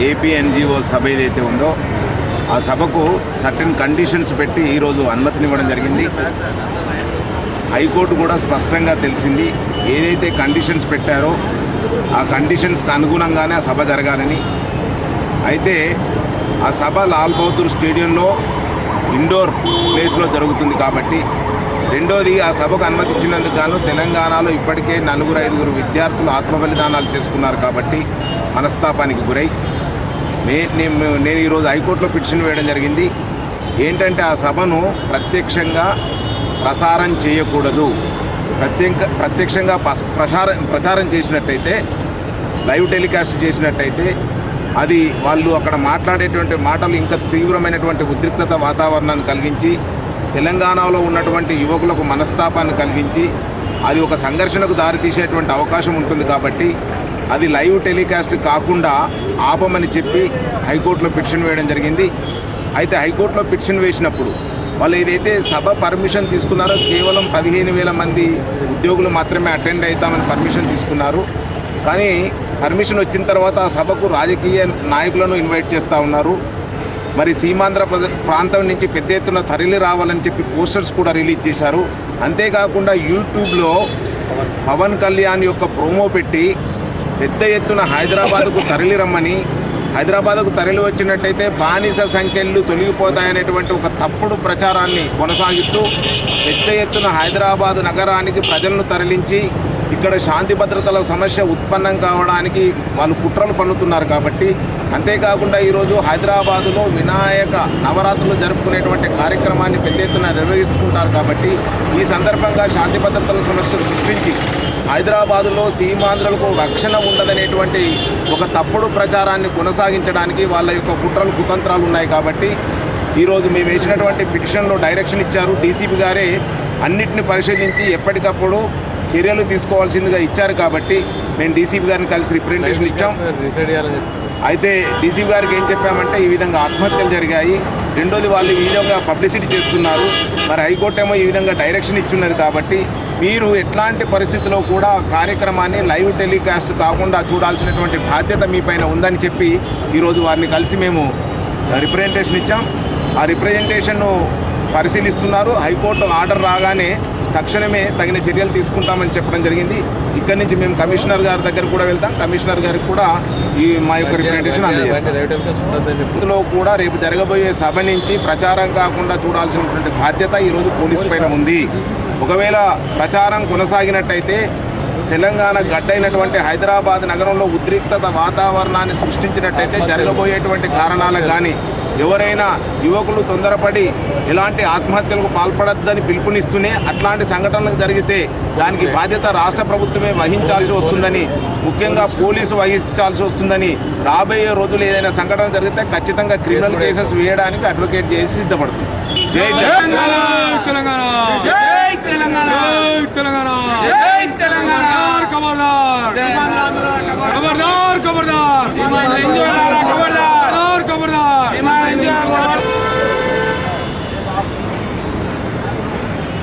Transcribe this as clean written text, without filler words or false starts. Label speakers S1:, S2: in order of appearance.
S1: AP NGO సభ ఏదైతే ఉందో ఆ సభకు సర్టెన్ కండిషన్స్ పెట్టి ఈరోజు అనుమతినివ్వడం జరిగింది. హైకోర్టు కూడా స్పష్టంగా తెలిసింది, ఏదైతే కండిషన్స్ పెట్టారో ఆ కండిషన్స్కి అనుగుణంగానే ఆ సభ జరగాలని. అయితే ఆ సభ లాల్ బహదూర్ స్టేడియంలో ఇండోర్ ప్లేస్లో జరుగుతుంది కాబట్టి, రెండోది ఆ సభకు అనుమతించినందుకు గాను తెలంగాణలో ఇప్పటికే 4-5 విద్యార్థులు ఆత్మబలిదానాలు చేసుకున్నారు కాబట్టి మనస్తాపానికి గురై నేను ఈరోజు హైకోర్టులో పిటిషన్ వేయడం జరిగింది. ఏంటంటే ఆ సభను ప్రత్యక్షంగా ప్రసారం చేయకూడదు. ప్రత్యక్షంగా ప్రచారం చేసినట్టయితే, లైవ్ టెలికాస్ట్ చేసినట్టయితే అది వాళ్ళు అక్కడ మాట్లాడేటువంటి మాటలు ఇంకా తీవ్రమైనటువంటి ఉద్రిక్తత వాతావరణాన్ని కలిగించి తెలంగాణలో ఉన్నటువంటి యువకులకు మనస్తాపాన్ని కలిగించి అది ఒక సంఘర్షణకు దారితీసేటువంటి అవకాశం ఉంటుంది. కాబట్టి అది లైవ్ టెలికాస్ట్ కాకుండా ఆపమని చెప్పి హైకోర్టులో పిటిషన్ వేయడం జరిగింది. అయితే హైకోర్టులో పిటిషన్ వేసినప్పుడు వాళ్ళు ఏదైతే సభ పర్మిషన్ తీసుకున్నారో కేవలం 15,000 మంది ఉద్యోగులు మాత్రమే అటెండ్ అవుతామని పర్మిషన్ తీసుకున్నారు. కానీ పర్మిషన్ వచ్చిన తర్వాత ఆ సభకు రాజకీయ నాయకులను ఇన్వైట్ చేస్తూ ఉన్నారు. మరి సీమాంధ్ర ప్రాంతం నుంచి పెద్ద ఎత్తున తరలి రావాలని చెప్పి పోస్టర్స్ కూడా రిలీజ్ చేశారు. అంతేకాకుండా యూట్యూబ్లో పవన్ కళ్యాణ్ యొక్క ప్రోమో పెట్టి పెద్ద ఎత్తున హైదరాబాద్కు తరలి రమ్మని, హైదరాబాద్కు తరలి వచ్చినట్టయితే బానిస సంఖ్యలు తొలగిపోతాయనేటువంటి ఒక తప్పుడు ప్రచారాన్ని కొనసాగిస్తూ పెద్ద ఎత్తున హైదరాబాద్ నగరానికి ప్రజలను తరలించి ఇక్కడ శాంతి భద్రతల సమస్య ఉత్పన్నం కావడానికి వాళ్ళు కుట్రలు పన్నుతున్నారు. కాబట్టి అంతేకాకుండా ఈరోజు హైదరాబాదులో వినాయక నవరాత్రులు జరుపుకునేటువంటి కార్యక్రమాన్ని పెద్ద ఎత్తున నిర్వహిస్తుంటారు. కాబట్టి ఈ సందర్భంగా శాంతి భద్రతల సమస్య సృష్టించి హైదరాబాదులో సీమాంధ్రులకు రక్షణ ఉండదనేటువంటి ఒక తప్పుడు ప్రచారాన్ని కొనసాగించడానికి వాళ్ళ యొక్క కుట్రలు కుతంత్రాలు ఉన్నాయి. కాబట్టి ఈరోజు మేము వేసినటువంటి పిటిషన్లో డైరెక్షన్ ఇచ్చారు. డీసీపీ గారే అన్నిటిని పరిశీలించి ఎప్పటికప్పుడు చర్యలు తీసుకోవాల్సిందిగా ఇచ్చారు. కాబట్టి మేము డీసీపీ గారిని కలిసి రిప్రజెంటేషన్ ఇచ్చాం. అయితే డీసీపీ గారికి ఏం చెప్పామంటే ఈ విధంగా ఆత్మహత్యలు జరిగాయి, రెండోది వాళ్ళు ఈ విధంగా పబ్లిసిటీ చేస్తున్నారు, మరి హైకోర్టు ఏమో ఈ విధంగా డైరెక్షన్ ఇచ్చున్నది. కాబట్టి మీరు ఎట్లాంటి పరిస్థితుల్లో కూడా కార్యక్రమాన్ని లైవ్ టెలికాస్ట్ కాకుండా చూడాల్సినటువంటి బాధ్యత మీ పైన ఉందని చెప్పి ఈరోజు వారిని కలిసి మేము రిప్రజెంటేషన్ ఇచ్చాం. ఆ రిప్రజెంటేషన్ను పరిశీలిస్తున్నారు. హైకోర్టు ఆర్డర్ రాగానే తక్షణమే తగిన చర్యలు తీసుకుంటామని చెప్పడం జరిగింది. ఇక్కడి నుంచి మేము కమిషనర్ గారి దగ్గర కూడా వెళ్తాం. కమిషనర్ గారికి కూడా మా యొక్క రిప్రజెంటేషన్ అందజేస్తాం. ఇందులో కూడా రేపు జరగబోయే సభ నుంచి ప్రచారం కాకుండా చూడాల్సినటువంటి బాధ్యత ఈరోజు పోలీసు పైన ఉంది. ఒకవేళ ప్రచారం కొనసాగినట్టయితే తెలంగాణ గడ్డైనటువంటి హైదరాబాద్ నగరంలో ఉద్రిక్తత వాతావరణాన్ని సృష్టించినట్టయితే జరగబోయేటువంటి కారణాలకు కానీ ఎవరైనా యువకులు తొందరపడి ఎలాంటి ఆత్మహత్యలకు పాల్పడద్దని పిలుపునిస్తూనే అట్లాంటి సంఘటనలకు జరిగితే దానికి బాధ్యత రాష్ట్ర ప్రభుత్వమే వహించాల్సి వస్తుందని, ముఖ్యంగా పోలీసు వహించాల్సి వస్తుందని, రాబోయే రోజులు ఏదైనా సంఘటన జరిగితే ఖచ్చితంగా క్రిమినల్ కేసెస్ వేయడానికి అడ్వకేట్ చేసి సిద్ధపడుతుంది. జై తెలంగాణ, తెలంగాణ, జై తెలంగాణ, తెలంగాణ, జై తెలంగాణ, ఖబర్దార్, ఖబర్దార్, ఖబర్దార్, ఖబర్దార్, ఖబర్దార్, ఖబర్దార్.